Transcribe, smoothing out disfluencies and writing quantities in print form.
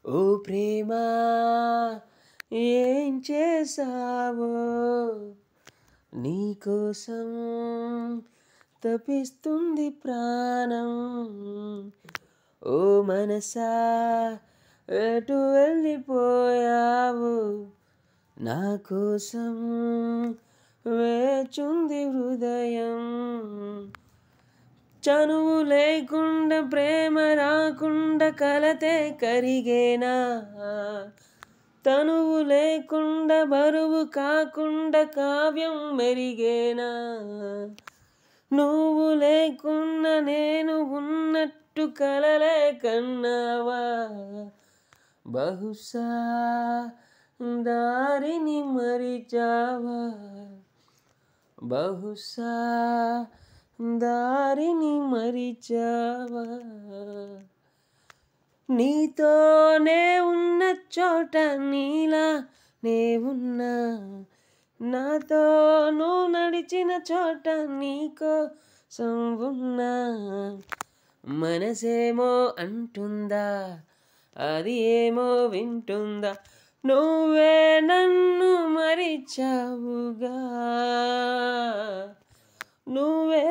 ఓ ప్రేమా ఏం చేసావో నీకోసం తపిస్తుంది ప్రాణం ఓ మనసా ఎటు వెళ్ళిపోయావు నా కోసం వేచుంది హృదయం చనువు లేకుండా ప్రేమ రాకుండా కలతే కరిగేనా తనువు లేకుండా బరువు కాకుండా కావ్యం మెరిగేనా నువ్వు లేకున్నా నేను ఉన్నట్టు కలలే కన్నావా బహుశా దారిని మరిచావా బహుశా దారిని మరిచావా నీతోనే ఉన్న చోట నీలా నే ఉన్నా నాతో నువ్వు నడిచిన చోట నీకోసం ఉన్నా మనసేమో అంటుందా అది ఏమో వింటుందా నువ్వే నన్ను మరిచావుగా నువ్వే